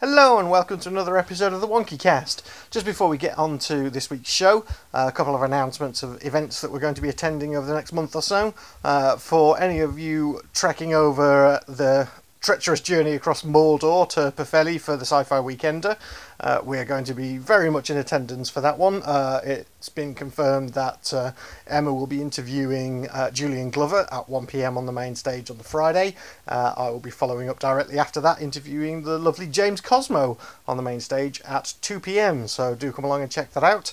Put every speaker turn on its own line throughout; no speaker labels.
Hello and welcome to another episode of the WonkyCast. Just before we get on to this week's show, a couple of announcements of events that we're going to be attending over the next month or so. For any of you trekking over the treacherous journey across Mordor to Pwllheli for the Sci Fi Weekender, we're going to be very much in attendance for that one. It's been confirmed that Emma will be interviewing Julian Glover at 1 PM on the main stage on the Friday. I will be following up directly after that, interviewing the lovely James Cosmo on the main stage at 2 PM, so do come along and check that out.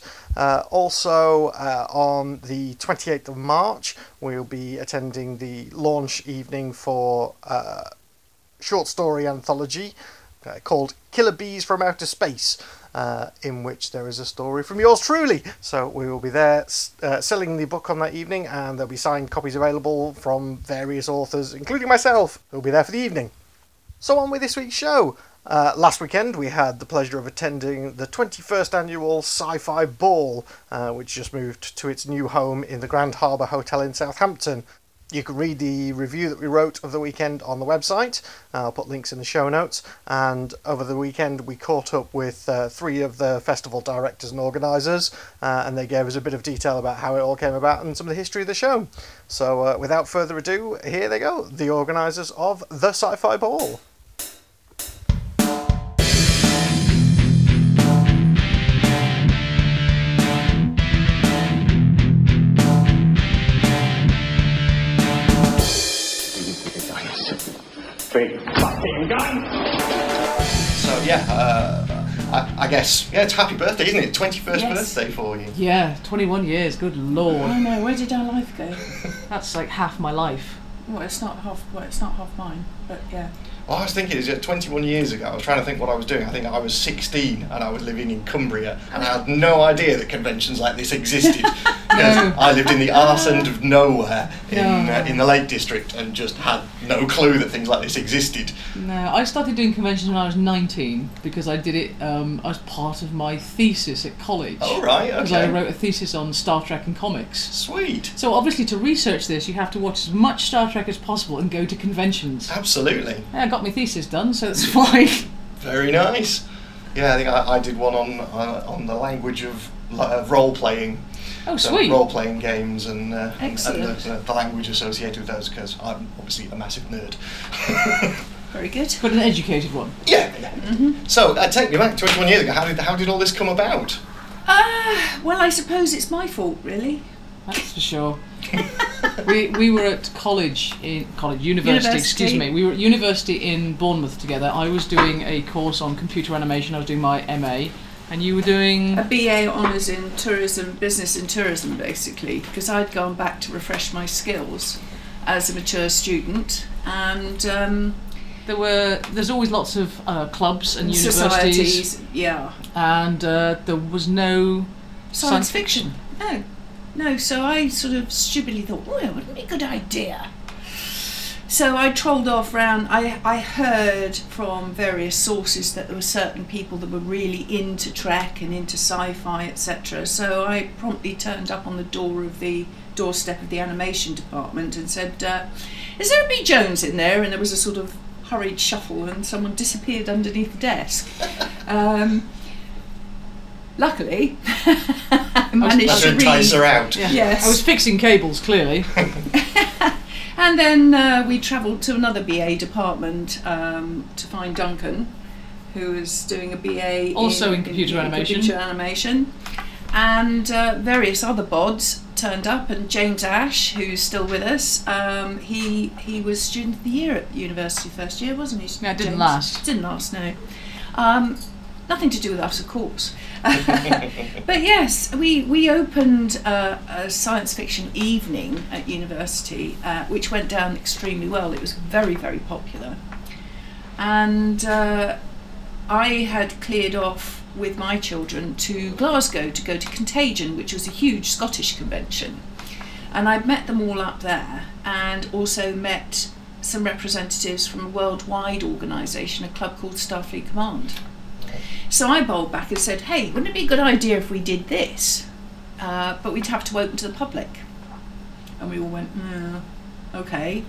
Also, on the 28th of March, we'll be attending the launch evening for short story anthology called Killer Bees from Outer Space, in which there is a story from yours truly. So we will be there selling the book on that evening, and there'll be signed copies available from various authors, including myself, who'll be there for the evening. So on with this week's show. Last weekend we had the pleasure of attending the 21st annual Sci Fi Ball, which just moved to its new home in the Grand Harbour Hotel in Southampton. You can read the review that we wrote of the weekend on the website. I'll put links in the show notes. And over the weekend we caught up with three of the festival directors and organisers, and they gave us a bit of detail about how it all came about and some of the history of the show. So without further ado, here they go, the organisers of the Sci Fi Ball.
Big fucking gun!
So yeah, I guess, yeah, it's happy birthday, isn't it? 21st
Yes.
birthday for you.
Yeah, 21 years, good lord.
I know, where did our life go?
That's like half my life.
Well, it's not half mine, but yeah.
Well, I was thinking, 21 years ago, I was trying to think what I was doing. I think I was 16 and I was living in Cumbria, and I had no idea that conventions like this existed. Because
No.
I lived in the arse end of nowhere
No.
in the Lake District and just had no clue that things like this existed.
No, I started doing conventions when I was 19 because I did it as part of my thesis at college.
Oh, right,
Because I
okay.
wrote a thesis on Star Trek and comics.
Sweet.
So obviously to research this you have to watch as much Star Trek as possible and go to conventions.
Absolutely.
Yeah, I got my thesis done, so that's fine.
Very nice. Yeah, I think I did one on the language of role-playing.
Oh,
So
sweet.
role-playing games and
Excellent.
the language associated with those, because I'm obviously a massive nerd.
Very good.
But an educated one.
Yeah. So take me back 21 years ago. How did all this come about?
Well, I suppose it's my fault, really.
That's for sure. we were at university, excuse me. We were at university in Bournemouth together. I was doing a course on computer animation. I was doing my MA, and you were doing
A BA honours in tourism, business and tourism, basically, because I'd gone back to refresh my skills as a mature student, and
there's always lots of clubs and universities,
societies, yeah.
and there was no
Science fiction. No, so I sort of stupidly thought, oh, it would be a good idea. So I trolled off round. I heard from various sources that there were certain people that were really into Trek and into sci-fi, etc. So I promptly turned up on the doorstep of the animation department and said, is there a B. Jones in there? And there was a sort of hurried shuffle and someone disappeared underneath the desk. Luckily, I managed to
entice her out.
Yeah.
Yes.
I was fixing cables, clearly.
And then we travelled to another BA department to find Duncan, who was doing a BA
Also in computer animation.
And various other bods turned up, and James Ash, who's still with us, he was student of the year at university first year, wasn't he?
Yeah, it didn't
James?
last.
Didn't last, no. Nothing to do with us, of course. But yes, we opened a science fiction evening at university, which went down extremely well. It was very, very popular. And I had cleared off with my children to Glasgow to go to Contagion, which was a huge Scottish convention. And I'd met them all up there, and also met some representatives from a worldwide organisation, a club called Starfleet Command. So I bowled back and said, hey, wouldn't it be a good idea if we did this? But we'd have to open to the public. And we all went, okay.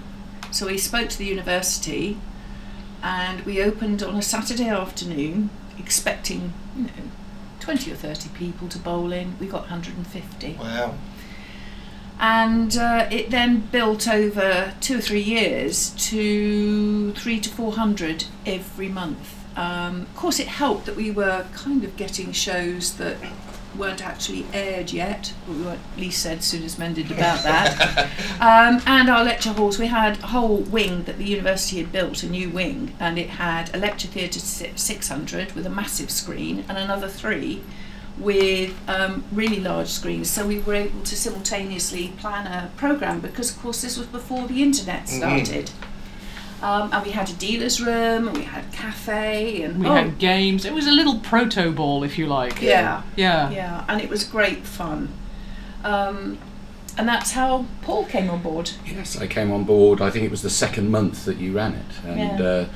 So we spoke to the university, and we opened on a Saturday afternoon, expecting 20 or 30 people to bowl in. We got 150.
Wow.
And it then built over 2 or 3 years to 300 to 400 every month. Of course, it helped that we were kind of getting shows that weren't actually aired yet. We weren't least said, soon as men did about that. And our lecture halls, we had a whole wing that the university had built, a new wing, and it had a lecture theatre 600 with a massive screen and another 3 with really large screens, so we were able to simultaneously plan a programme, because of course this was before the internet started. And we had a dealer's room, and we had a cafe, and
we had games. It was a little proto ball, if you like.
Yeah,
yeah,
and it was great fun. And that's how Paul came on board.
Yes, I came on board, I think it was the second month that you ran it, and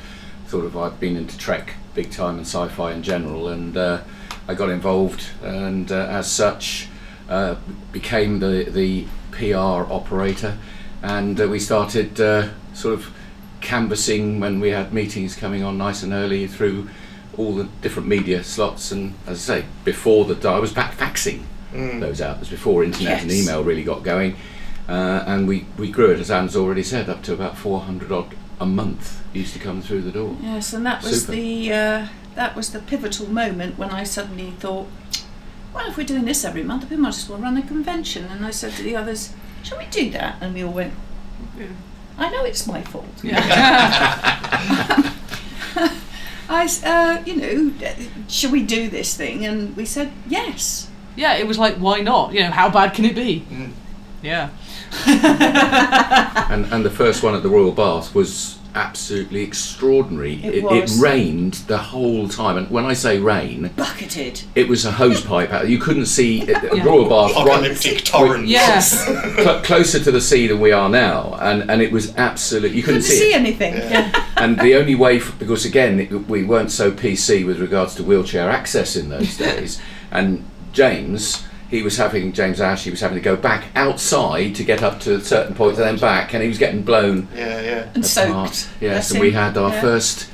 sort of I've been into Trek big time and sci-fi in general, and I got involved, and as such became the PR operator, and we started sort of canvassing when we had meetings coming on nice and early through all the different media slots, and as I say, before I was back faxing those out. It was before internet and email really got going, and we grew it, as Anne's already said, up to about 400 odd a month used to come through the door.
Yes, and that was the pivotal moment when I suddenly thought, well, if we're doing this every month, we might as well run a convention. And I said to the others, shall we do that? And we all went, I know it's my fault.
Yeah.
Shall we do this thing? And we said, yes.
Yeah, it was like, why not? How bad can it be? Yeah.
and the first one at the Royal Bath was absolutely extraordinary. It rained the whole time, and when I say rain,
bucketed.
It was a hose pipe out. You couldn't see Royal Bath.
Apocalyptic torrents.
Yes.
Closer to the sea than we are now, and it was absolutely, you couldn't see
anything.
Yeah. And the only way, because again we weren't so PC with regards to wheelchair access in those days, and James Ash, he was having to go back outside to get up to certain points and then back, and he was getting blown
and soaked.
Yes, and we had our first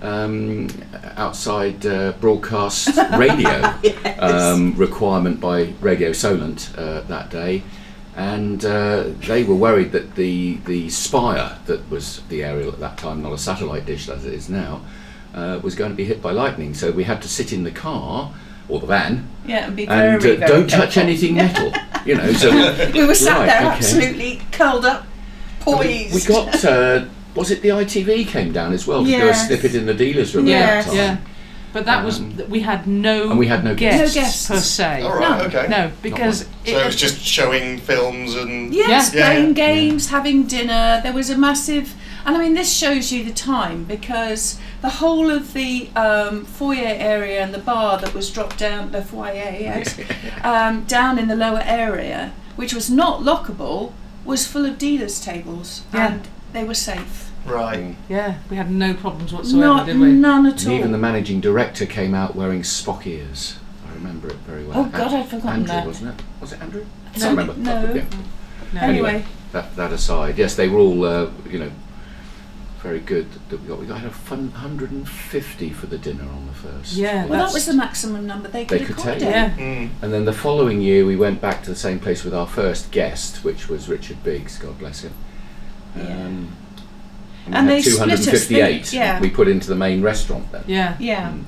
outside broadcast radio requirement by Radio Solent that day, and they were worried that the spire that was the aerial at that time, not a satellite dish as it is now, was going to be hit by lightning, so we had to sit in the car or the van,
and be very, very
don't
careful.
touch anything metal, So
we were sat there absolutely curled up, poised.
We got was it the ITV came down as well to do a snippet in the dealer's room at that time?
Yeah. But that was, we had no
guests
per se.
All right, okay.
No, because
so it was just showing films and
playing games, having dinner. There was a massive, and I mean this shows you the time, because the whole of the foyer area and the bar that was dropped down, the foyer, down in the lower area, which was not lockable, was full of dealers' tables, and they were safe.
Right.
Yeah, we had no problems whatsoever, did we?
None at all.
And even the managing director came out wearing Spock ears. I remember it very well.
Oh God, I'd forgotten
Andrew,
that.
wasn't it? Was it Andrew? I
No,
can't remember.
no.
No.
Anyway,
that aside, yes, they were all very good. We got a fun 150 for the dinner on the first.
Yeah.
Well, that was the maximum number they could accommodate.
take. Yeah.
And then the following year, we went back to the same place with our first guest, which was Richard Biggs. God bless him. And we had 258 we put into the main restaurant then.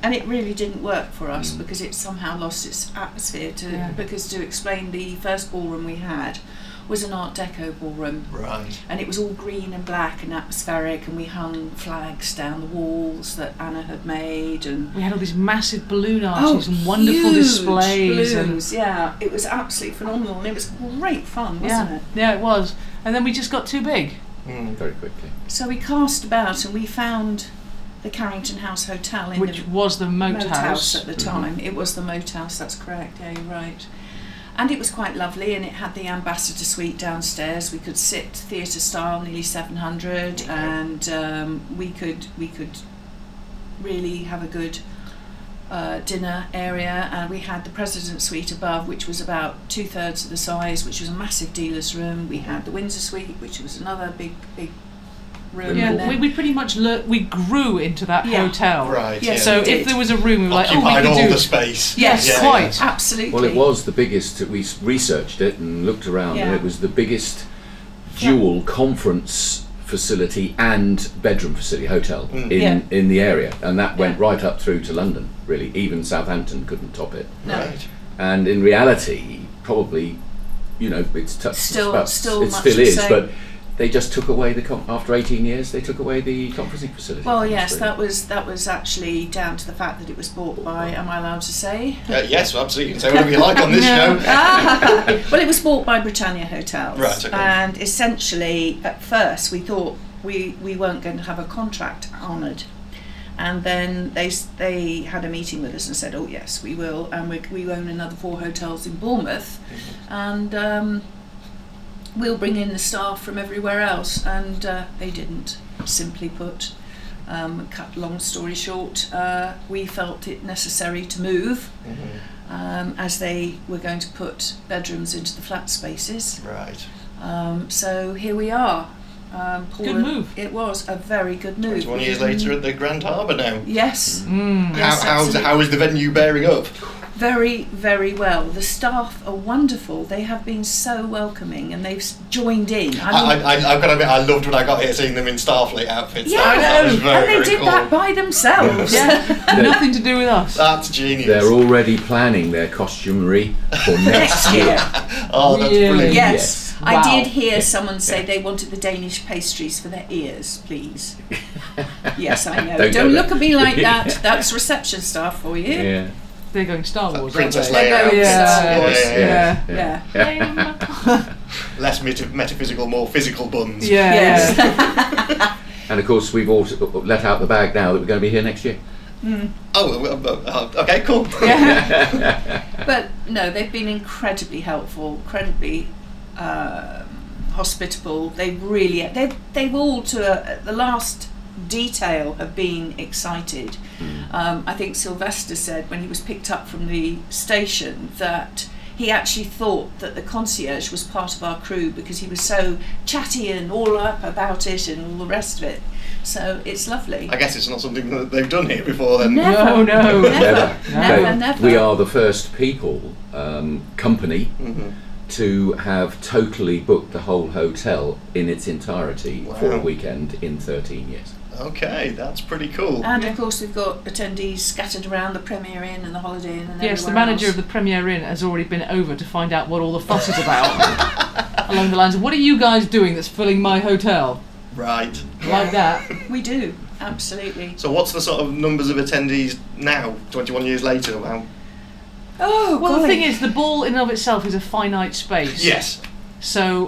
And it really didn't work for us because it somehow lost its atmosphere because to explain, the first ballroom we had was an Art Deco ballroom.
Right.
And it was all green and black and atmospheric, and we hung flags down the walls that Anna had made, and
we had all these massive balloon arches and wonderful displays.
Balloons, it was absolutely phenomenal, and it was great fun, wasn't it?
Yeah, it was. And then we just got too big.
Very quickly.
So we cast about and we found the Carrington House Hotel,
which was the Moat House
at the time. It was the Moat House, that's correct. Yeah, you're right. And it was quite lovely, and it had the ambassador suite downstairs. We could sit theatre style, nearly 700, and we could really have a good dinner area. And we had the President's Suite above, which was about 2/3 of the size, which was a massive dealer's room. We had the Windsor Suite, which was another big room.
Yeah,
and then,
we pretty much we grew into that hotel.
Right.
Yes,
So
we did.
if there was a room, we were like,
Occupied
we could
all
do
the space.
Yes,
Yeah,
quite.
absolutely.
Well, it was the biggest. We researched it and looked around, and
Yeah.
it was the biggest dual conference facility and bedroom facility hotel in the area, and that went right up through to London. Really, even Southampton couldn't top it.
No.
Right.
And in reality, probably, it's
Still
it
much
still
the
is,
same.
but they just took away after 18 years. They took away the conferencing facility.
Well, yes, that was actually down to the fact that it was bought by. Am I allowed to say?
Yes, absolutely. You can say whatever you like on this show.
Well, it was bought by Britannia Hotels.
Right, okay.
And essentially, at first, we thought we weren't going to have a contract honoured. And then they had a meeting with us and said, oh, yes, we will. And we own another 4 hotels in Bournemouth. And we'll bring in the staff from everywhere else. And they didn't, simply put. Cut long story short, we felt it necessary to move. As they were going to put bedrooms into the flat spaces.
Right.
So here we are.
Good move.
It was a very good move.
21 years later at the Grand Harbour now.
Yes.
How
Absolutely.
is the venue bearing up?
Very, very well. The staff are wonderful. They have been so welcoming, and they've joined in.
I've got to admit, I loved when I got here seeing them in Starfleet outfits.
Yeah,
That was very,
and they
very
did
cool.
that by themselves.
Nothing to do with us.
That's genius.
They're already planning their costumery for next year.
Oh, that's
Really?
brilliant.
Yes. I
Wow.
did hear someone say they wanted the Danish pastries for their ears, please. Yes, I know.
Don't
Don't
go
look
there.
at me like that. That's reception staff for you.
Yeah.
They're going Star Wars.
Princess
aren't they?
Leia.
Yeah.
Yeah.
Yeah.
Less metaphysical, more physical buns.
Yeah.
Yes.
And of course, we've all let out the bag now that we're going to be here next year.
Oh, okay, cool.
But no, they've been incredibly helpful, incredibly hospitable. They've all to the last detail have been excited. I think Sylvester said when he was picked up from the station that he actually thought that the concierge was part of our crew because he was so chatty and all up about it and all the rest of it. So it's lovely.
I guess it's not something that they've done here before then.
No, no.
Never.
We are the first company to have totally booked the whole hotel in its entirety for a
Wow.
weekend in 13 years.
Okay, that's pretty cool.
And of course we've got attendees scattered around the Premier Inn and the Holiday Inn and
Yes, the
everywhere
manager
else.
of the Premier Inn has already been over to find out what all the fuss is about. Along the lines of, what are you guys doing that's filling my hotel?
Right.
Like that.
We do, absolutely.
So what's the sort of numbers of attendees now, 21 years later? Wow.
Oh,
Well, the
golly.
thing is, the ball in and of itself is a finite space.
Yes.
So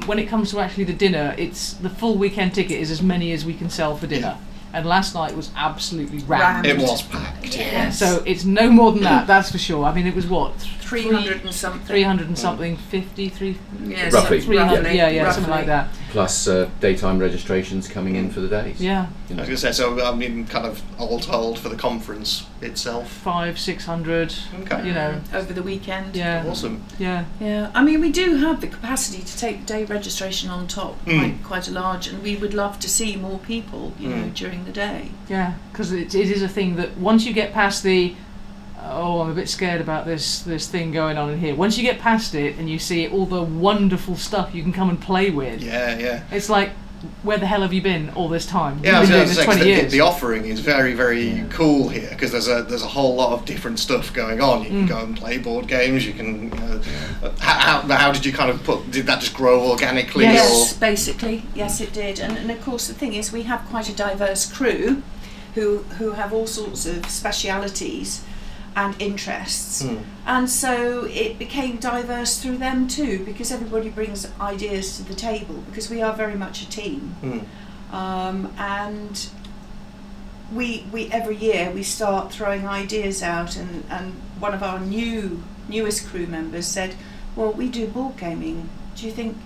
when it comes to actually the dinner, it's the full weekend ticket is as many as we can sell for dinner. And last night was absolutely rammed.
It was packed.
Yes.
So it's no more than that, that's for sure. I mean, it was what?
300 and something.
300 and something, 50,
Yes,
Roughly.
300, yeah,
roughly.
something like that.
Plus daytime registrations coming in for the days.
Yeah,
I was going to say, so I mean, kind of all told for the conference itself.
500, 600,
Okay.
you know,
Over the weekend.
yeah,
Awesome.
yeah.
Yeah, I mean, we do have the capacity to take day registration on top, quite a large, and we would love to see more people, you know, during the day.
Yeah, because it is a thing that once you get past the, oh, I'm a bit scared about this thing going on in here. Once you get past it and you see all the wonderful stuff you can come and play with,
Yeah.
it's like, where the hell have you been all this time?
Yeah, I
You've
was
been
going
doing
to
this
say
20 years.
the offering is very, very cool here because there's a whole lot of different stuff going on. You can go and play board games. You can. How did you kind of did that just grow organically?
Yes, basically, yes, it did. And of course, the thing is, we have quite a diverse crew who have all sorts of specialities and interests, and so it became diverse through them too, because everybody brings ideas to the table, because we are very much a team. And we every year we start throwing ideas out, and one of our newest crew members said, well, we do board gaming, do you think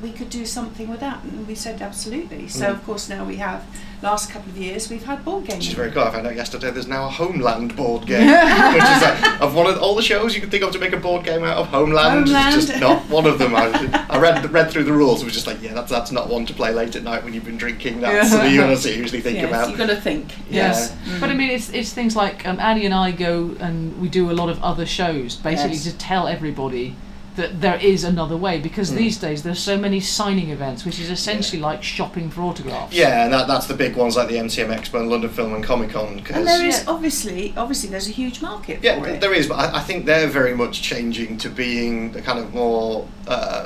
we could do something with that, and we said absolutely. So of course now we have, last couple of years we've had board games.
Which is very cool. I found out yesterday there's now a Homeland board game, which is like, of one of all the shows you could think of to make a board game out of. Homeland is just not one of them. I read through the rules. It was just like, yeah, that's not one to play late at night when you've been drinking. That's something you got to seriously think about.
You've got to think.
Yes, but I mean, it's things like Annie and I go and we do a lot of other shows, basically to tell everybody that there is another way, because these days there's so many signing events, which is essentially like shopping for autographs.
Yeah, and that's the big ones like the MCM Expo and London Film and Comic Con.
And there is obviously there's a huge market for it.
Yeah, there is, but I think they're very much changing to being the kind of more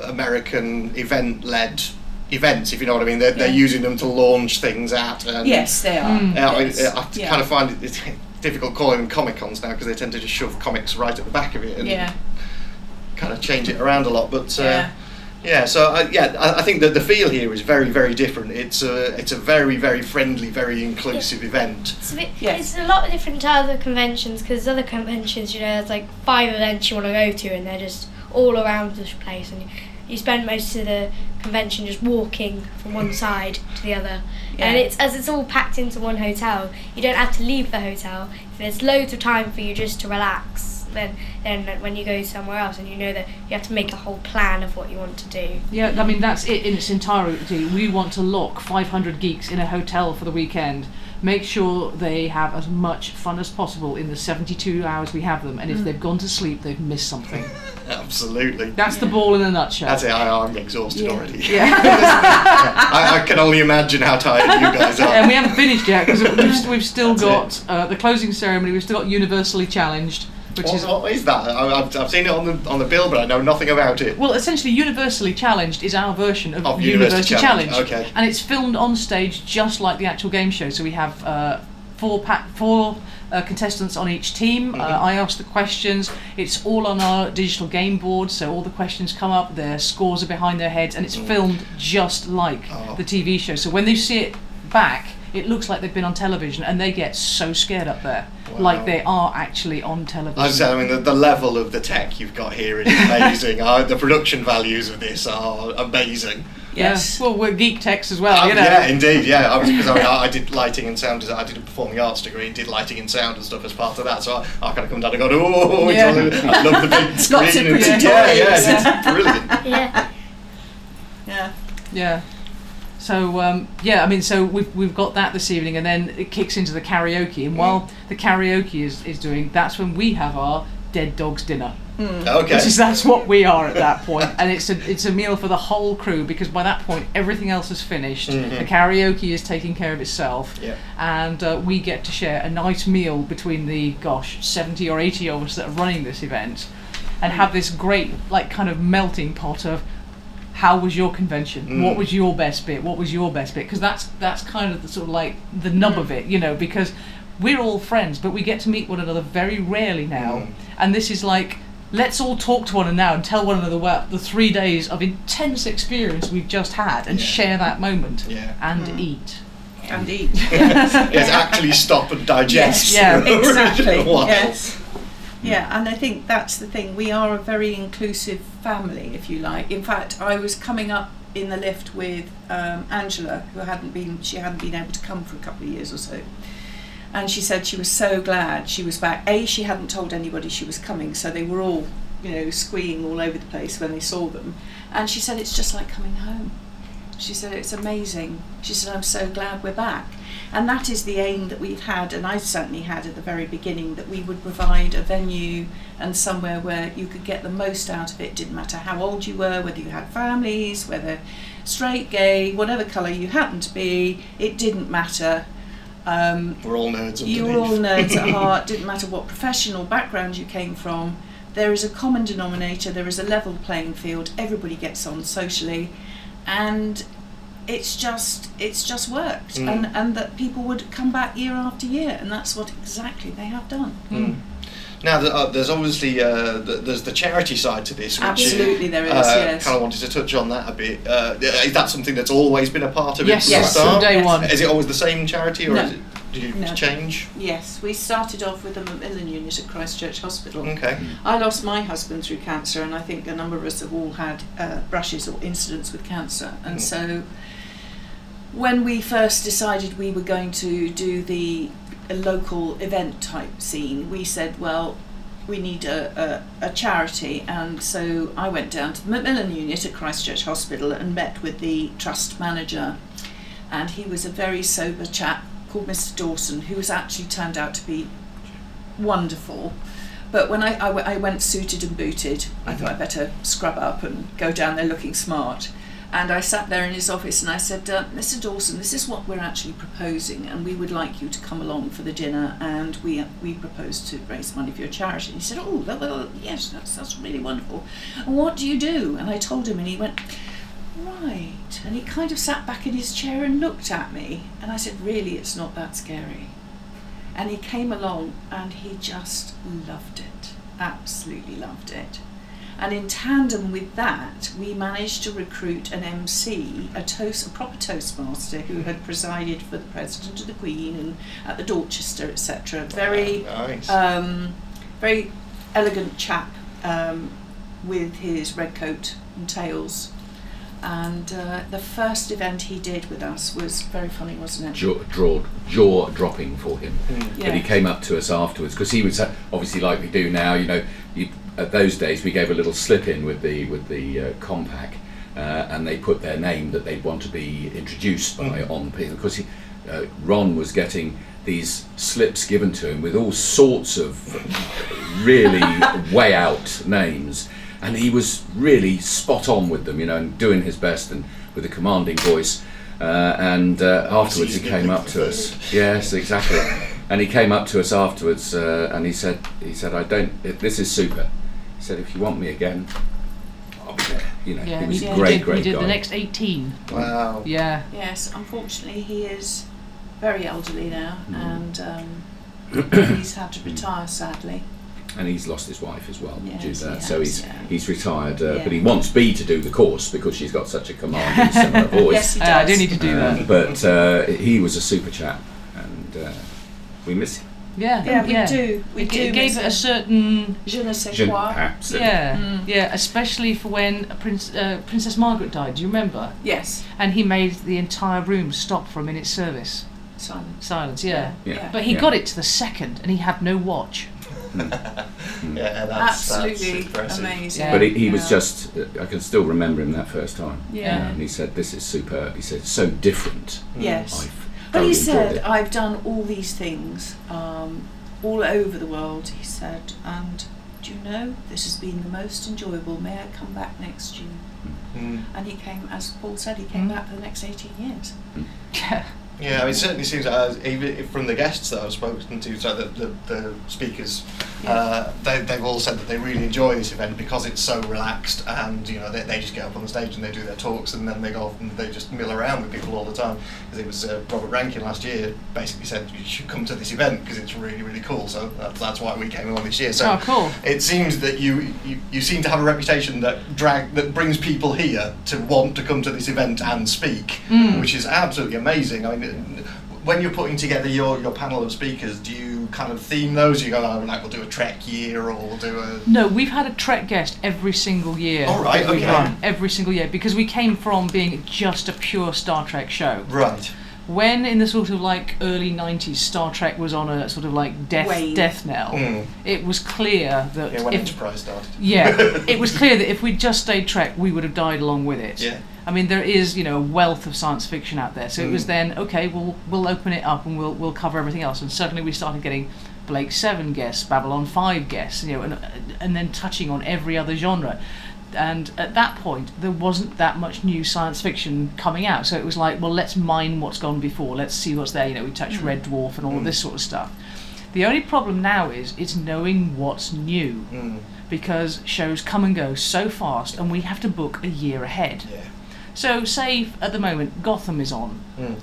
American event-led events, if you know what I mean. They're using them to launch things at. And,
yes, they are.
I kind of find it's difficult calling them Comic Cons now, because they tend to just shove comics right at the back of it. And kind of change it around a lot, but so I think that the feel here is very, very different. It's a very, very friendly, very inclusive event.
It's a lot different to other conventions, because other conventions, there's like 5 events you want to go to, and they're just all around this place, and you spend most of the convention just walking from one side to the other. And it's all packed into one hotel. You don't have to leave the hotel. There's loads of time for you just to relax. Then when you go somewhere else, and you know that you have to make a whole plan of what you want to do.
Yeah, I mean, that's it in its entirety. We want to lock 500 geeks in a hotel for the weekend, make sure they have as much fun as possible in the 72 hours we have them, and if they've gone to sleep, they've missed something.
Absolutely.
That's the ball in a nutshell.
That's it. I'm exhausted already.
Yeah.
I can only imagine how tired you guys are.
And we haven't finished yet, because we've still got the closing ceremony. We've still got Universally Challenged.
What is that? I've seen it on the bill, but I know nothing about it.
Well, essentially, Universally Challenged is our version of University Challenge.
Okay.
And it's filmed on stage just like the actual game show. So we have four contestants on each team. I ask the questions. It's all on our digital game board, so all the questions come up. Their scores are behind their heads, and it's filmed just like the TV show. So when they see it back, it looks like they've been on television, and they get so scared up there, like they are actually on television.
I mean, the level of the tech you've got here is amazing. The production values of this are amazing.
Yes. Well, we're geek techs as well,
Yeah, indeed. Yeah, I did lighting and sound design. I did a performing arts degree and did lighting and sound and stuff as part of that. So I kind of come down and go, oh, I love the big screen.
Lots of pretty toys.
It's brilliant.
Yeah. So I mean, so we've got that this evening, and then it kicks into the karaoke. And while the karaoke is doing, that's when we have our Dead Dogs dinner.
Okay.
That's what we are at that point, and it's a meal for the whole crew, because by that point everything else is finished. The karaoke is taking care of itself, and we get to share a nice meal between the 70 or 80 of us that are running this event, and have this great kind of melting pot of, how was your convention? What was your best bit? What was your best bit? Because that's kind of the sort of the nub of it, because we're all friends, but we get to meet one another very rarely now. And this is let's all talk to one another now and tell one another about the 3 days of intense experience we've just had, and share that moment and eat.
And eat.
Yes, actually stop and digest.
Yes, exactly. Yes. Yeah, and I think that's the thing. We are a very inclusive family, if you like. In fact, I was coming up in the lift with Angela, who hadn't been able to come for a couple of years or so. And she said she was so glad she was back. She hadn't told anybody she was coming, so they were all, squeeing all over the place when they saw them. And she said, it's just like coming home. She said, it's amazing. She said, I'm so glad we're back. And that is the aim that we've had, and I certainly had at the very beginning, that we would provide a venue and somewhere where you could get the most out of it. It didn't matter how old you were, whether you had families, whether straight, gay, whatever colour you happened to be, it didn't matter.
We're all nerds underneath.
You were all nerds at heart. Didn't matter what professional background you came from. There is a common denominator, there is a level playing field, everybody gets on socially, and it's just worked, and that people would come back year after year, and that's what exactly they have done.
Now, there's obviously there's the charity side to this, which
absolutely there is. Yes,
kind of wanted to touch on that a bit. Is that something that's always been a part of it?
Yes, from day one.
Is it always the same charity, or
no.
is it? Did you
No.
change?
Yes, we started off with a Macmillan unit at Christchurch Hospital.
Okay.
I lost my husband through cancer, and I think a number of us have all had brushes or incidents with cancer. And so when we first decided we were going to do the local event type scene, we said, well, we need a charity, and so I went down to the Macmillan unit at Christchurch Hospital and met with the trust manager, and he was a very sober chap called Mr. Dawson, who was actually turned out to be wonderful. But when I went suited and booted, I thought I'd better scrub up and go down there looking smart. And I sat there in his office and I said, Mr. Dawson, this is what we're actually proposing, and we would like you to come along for the dinner, and we propose to raise money for your charity. And he said, oh, well, yes, that's really wonderful. And what do you do? And I told him, and he went, right. And he kind of sat back in his chair and looked at me. And I said, really, it's not that scary. And he came along and he just loved it, absolutely loved it. And in tandem with that, we managed to recruit an MC, a proper Toastmaster, who had presided for the President and the Queen and at the Dorchester, etc. Very,
nice.
Very elegant chap with his red coat and tails. And the first event he did with us was very funny, wasn't it?
Jaw dropping for him.
Yeah.
But he came up to us afterwards, because he was obviously, like we do now, you know, at those days we gave a little slip in with the compact, and they put their name that they'd want to be introduced by on the, because Ron was getting these slips given to him with all sorts of really way out names, and he was really spot on with them, you know, and doing his best and with a commanding voice. And afterwards he came up to us. Yes, exactly. And he came up to us afterwards, and he said, this is super. He said, if you want me again, I'll be there. You know,
Yeah,
he was
he
a great
did
guy.
the next 18.
Wow.
Yeah.
Yes, unfortunately he is very elderly now, and he's had to retire, sadly.
And he's lost his wife as well
Yes,
due to that.
he
So
has,
he's retired,
Yeah.
but he wants B to do the course because she's got such a commanding similar voice.
Yes, he does.
I do need to do that.
But he was a super chap, and we miss him.
Yeah, we do. We
It
do.
gave
miss
it
him.
a certain.
Je ne sais quoi.
Absolutely.
Yeah, yeah, especially for when Princess Margaret died. Do you remember?
Yes.
And he made the entire room stop for a minute's service. Silence, yeah.
Yeah.
But he
Yeah.
got it to the second, and he had no watch.
Yeah, that's
Absolutely
impressive.
amazing.
Yeah.
But he was just, I can still remember him that first time.
Yeah.
And he said, this is superb. He said, so different.
Yes.
I've
But he
thoroughly
said,
enjoyed it.
I've done all these things all over the world, he said, and do you know, this has been the most enjoyable. May I come back next June? And he came, as Paul said, he came back for the next 18 years.
Yeah.
Yeah, I mean, it certainly seems even from the guests that I've spoken to, so the speakers, they've all said that they really enjoy this event because it's so relaxed, and you know they just get up on the stage and they do their talks, and then they go off and they just mill around with people all the time. Because it was Robert Rankin last year basically said you should come to this event because it's really, really cool. So that's why we came along this year. So
cool.
It seems that you seem to have a reputation that brings people here to want to come to this event and speak, which is absolutely amazing. I mean, when you're putting together your panel of speakers, do you kind of theme those? You go, like, we'll do a Trek year, or we'll do a...
No, we've had a Trek guest every single year.
Oh, right,
that we've
okay.
run, every single year, because we came from being just a pure Star Trek show.
Right.
When in the sort of like early 90s Star Trek was on a sort of like death knell, it was clear that
Yeah, when Enterprise started.
it was clear that if we'd just stayed Trek, we would have died along with it.
Yeah.
I mean, there is, you know, a wealth of science fiction out there. So it was then, okay, we'll open it up and we'll cover everything else. And suddenly we started getting Blake 7 guests, Babylon 5 guests, you know, and then touching on every other genre. And at that point, there wasn't that much new science fiction coming out. So it was like, well, let's mine what's gone before. Let's see what's there. You know, we touched Red Dwarf and all of this sort of stuff. The only problem now is it's knowing what's new. Because shows come and go so fast, and we have to book a year ahead.
Yeah.
So, say at the moment Gotham is on.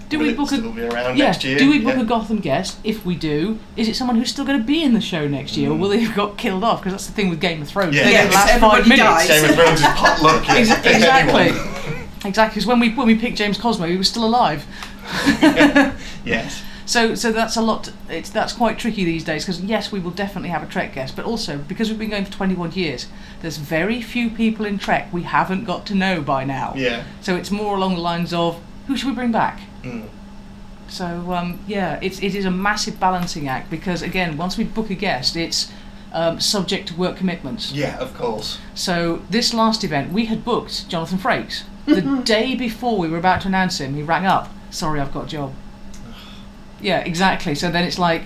Do
Will
we
it
book
still be around next year?
Do we book a Gotham guest? If we do, is it someone who's still going to be in the show next year, or will they have got killed off? Because that's the thing with Game of Thrones.
Yeah.
They
Yes,
don't last 5
everybody
minutes.
dies.
Game of Thrones is potluck. Yeah.
Exactly.
Anyone.
Exactly. Because when we picked James Cosmo, he was still alive.
Yes.
So that's a lot. That's quite tricky these days because yes, we will definitely have a Trek guest, but also because we've been going for 21 years, there's very few people in Trek we haven't got to know by now.
Yeah.
So it's more along the lines of who should we bring back?
Mm.
So it is a massive balancing act because again, once we book a guest, it's subject to work commitments.
Yeah, of course.
So this last event, we had booked Jonathan Frakes. The day before we were about to announce him, he rang up. Sorry, I've got a job. Yeah, exactly. So then it's like,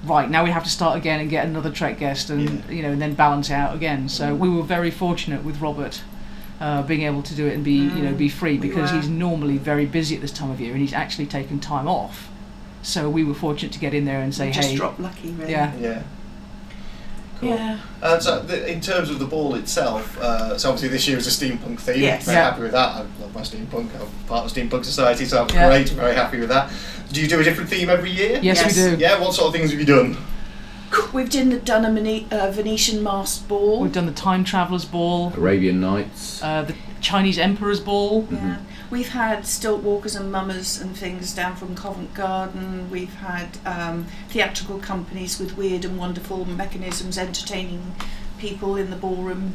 right, now we have to start again and get another Trek guest and and then balance it out again. So we were very fortunate with Robert being able to do it and be free because he's normally very busy at this time of year and he's actually taken time off. So we were fortunate to get in there and say,
just
hey,
drop lucky, really.
Yeah. Cool.
Yeah.
So in terms of the ball itself, so obviously this year is a steampunk theme.
Yes.
Very happy with that. I love my steampunk. I'm part of the Steampunk Society, so I'm great. I'm very happy with that. Do you do a different theme every year?
Yes, we do.
Yeah. What sort of things have you done?
We've done a Venetian masked ball.
We've done the Time Traveller's Ball,
Arabian Nights,
the Chinese Emperor's Ball.
Yeah. We've had stilt walkers and mummers and things down from Covent Garden. We've had theatrical companies with weird and wonderful mechanisms entertaining people in the ballroom.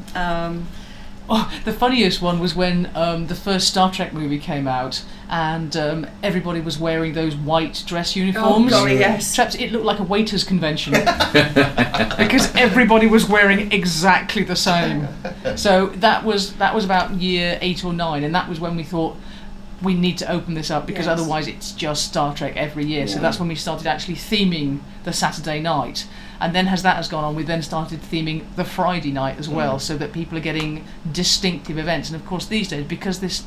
The funniest one was when the first Star Trek movie came out and everybody was wearing those white dress uniforms.
Oh, God, yes.
Except it looked like a waiters' convention because everybody was wearing exactly the same. So that was about year 8 or 9, and that was when we thought we need to open this up because otherwise it's just Star Trek every year. So that's when we started actually theming the Saturday night. And then as that has gone on, we then started theming the Friday night as well, so that people are getting distinctive events. And of course these days, because this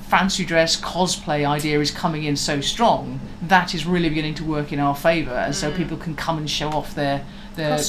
fancy dress cosplay idea is coming in so strong, that is really beginning to work in our favour, and so people can come and show off their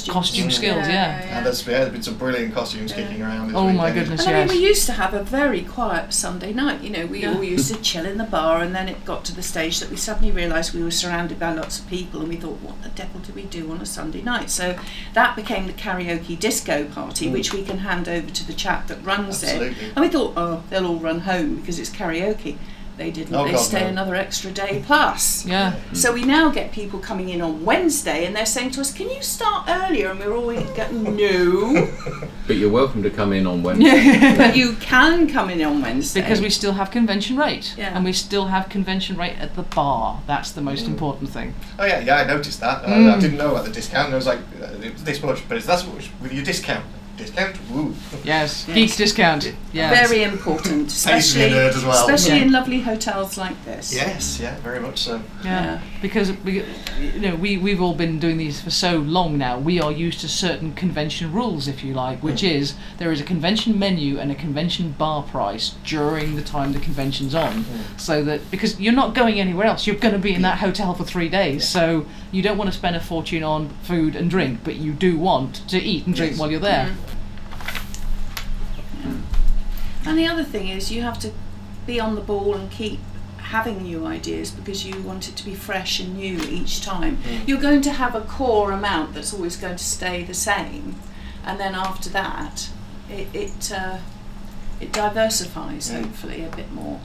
costume skills.
And there's been some brilliant costumes kicking around this
my
weekend.
goodness,
and I mean, we used to have a very quiet Sunday night. We all used to chill in the bar, and then it got to the stage that we suddenly realised we were surrounded by lots of people, and we thought, what the devil do we do on a Sunday night? So that became the karaoke disco party, which we can hand over to the chap that runs it. And we thought, they'll all run home because it's karaoke. They didn't. They stay another extra day plus.
Yeah.
So we now get people coming in on Wednesday and they're saying to us, can you start earlier? And we're always going, no.
But you're welcome to come in on Wednesday.
But you can come in on Wednesday.
Because we still have convention rate.
Yeah.
And we still have convention rate at the bar. That's the most important thing.
Oh yeah, I noticed that. I didn't know about the discount. I was like, it was this much, but it's that much with your discount. Discount? Woo.
Yes, geek discount. Yes.
Very important,
Pays me a nerd as well.
especially in lovely hotels like this.
Yes, very much so.
Yeah, because we've all been doing these for so long now. We are used to certain convention rules, if you like, which is there is a convention menu and a convention bar price during the time the convention's on, so that because you're not going anywhere else, you're going to be in that hotel for 3 days, so you don't want to spend a fortune on food and drink, but you do want to eat and drink while you're there.
And the other thing is you have to be on the ball and keep having new ideas because you want it to be fresh and new each time. You're going to have a core amount that's always going to stay the same, and then after that it diversifies hopefully a bit more.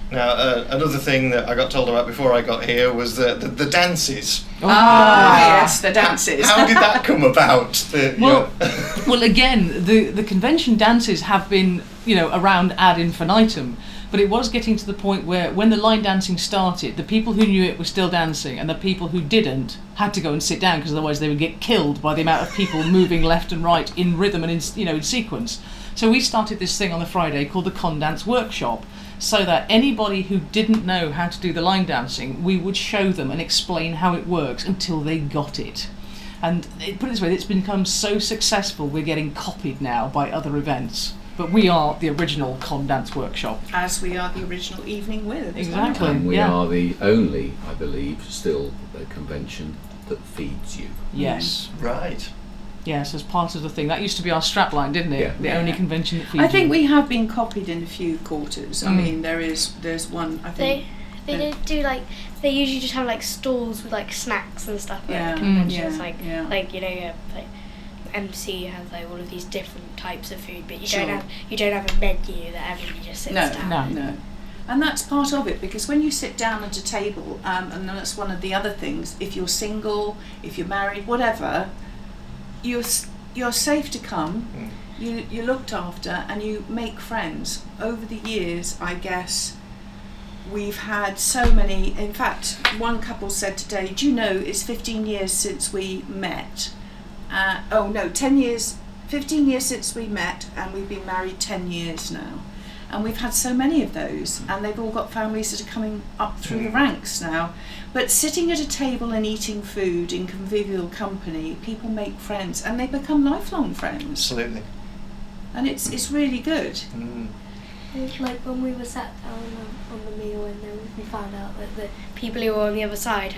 Now, another thing that I got told about before I got here was the dances.
Yes, the dances.
How did that come about?
Well, again, the convention dances have been, around ad infinitum, but it was getting to the point where when the line dancing started, the people who knew it were still dancing, and the people who didn't had to go and sit down because otherwise they would get killed by the amount of people moving left and right in rhythm and in sequence. So we started this thing on the Friday called the Con Dance Workshop, so that anybody who didn't know how to do the line dancing, we would show them and explain how it works until they got it. And put it this way, it's become so successful we're getting copied now by other events. But we are the original Con Dance Workshop.
As we are the original Evening With.
Exactly.
And we are the only, I believe, still the convention that feeds you.
Yes.
Right.
Yes, as part of the thing. That used to be our strapline, didn't it?
Yeah.
The only convention that feeds
I think
you.
we have been copied in a few quarters. I mean, there's one, I think.
They don't do they usually just have stalls with snacks and stuff at conventions. MC has all of these different types of food, but you don't have a menu that everybody just sits down.
No. And that's part of it, because when you sit down at a table, and that's one of the other things, if you're single, if you're married, whatever, you're safe to come, you're looked after, and you make friends. Over the years, I guess, we've had so many. In fact, one couple said today, do you know, it's 15 years since we met. 10 years, 15 years since we met, and we've been married 10 years now. And we've had so many of those, and they've all got families that are coming up through the ranks now. But sitting at a table and eating food in convivial company, people make friends, and they become lifelong friends.
Absolutely.
And it's really good.
Like when we were sat down on the meal, and then we found out that the people who were on the other side,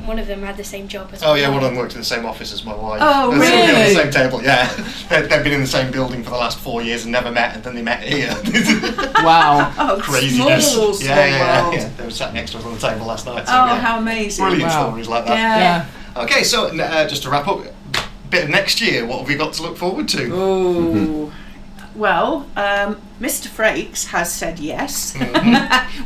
one of them had the same job as my
Oh yeah,
wife.
one of them worked in the same office as my wife.
Oh,
They're sitting
really?
at the same table, yeah. They've been in the same building for the last 4 years and never met, and then they met here.
Wow.
Oh,
Craziness.
small world.
Yeah. They were sat next to us on the table last night. So,
Oh,
yeah.
how amazing.
Brilliant
Wow.
stories like that.
Yeah.
Okay, so just to wrap up, bit of next year, what have we got to look forward to?
Oh. Well, Mr. Frakes has said yes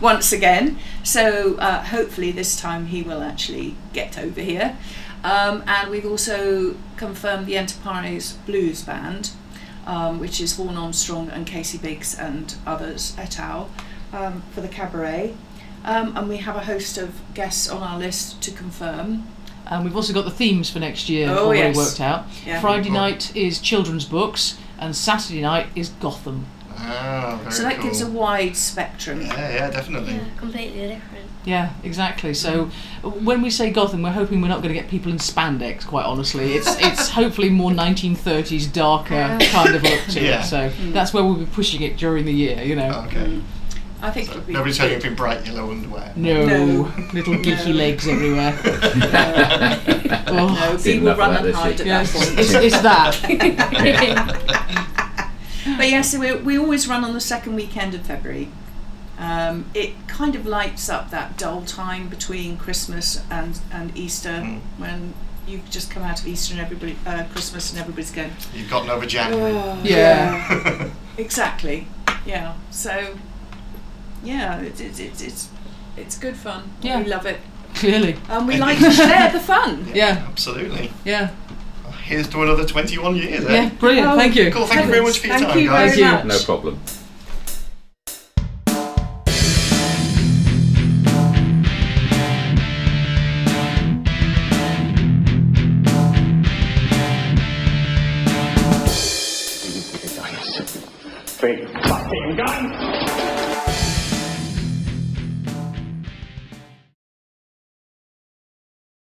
once again, so hopefully this time he will actually get over here. And we've also confirmed the Enterprise Blues Band, which is Vaughan Armstrong and Casey Biggs and others et al. For the cabaret. And we have a host of guests on our list to confirm.
And we've also got the themes for next year
Oh,
already
yes.
worked out.
Yeah.
Friday night is children's books, and Saturday night is Gotham.
Ah, very
So that
cool.
gives a wide spectrum.
Yeah, definitely.
Yeah, completely different.
Yeah, exactly. So when we say Gotham, we're hoping we're not going to get people in spandex, quite honestly. It's hopefully more 1930s, darker kind of look to
Yeah.
it. So that's where we'll be pushing it during the year, you know.
Okay.
I think
So
it'll be
nobody's
good.
having bright yellow underwear.
No,
No.
little geeky legs everywhere.
No,
Oh,
B will
enough
run
about
and
this
hide
year.
at
yes,
that point.
it's that.
But yes, we always run on the second weekend of February. It kind of lights up that dull time between Christmas and Easter, when you've just come out of Easter and everybody Christmas and everybody's going,
You've gotten over January.
oh,
Yeah.
exactly. Yeah. So yeah, it's good fun.
Yeah.
We love it,
Clearly.
and we like to share the fun.
Yeah.
Absolutely.
Yeah.
Here's to another 21 years, eh?
Yeah, brilliant.
Oh,
Thank you.
Cool, thank you very much for your
Thank
time,
you
guys.
very
Thank you.
much.
No problem.
Big fucking gun!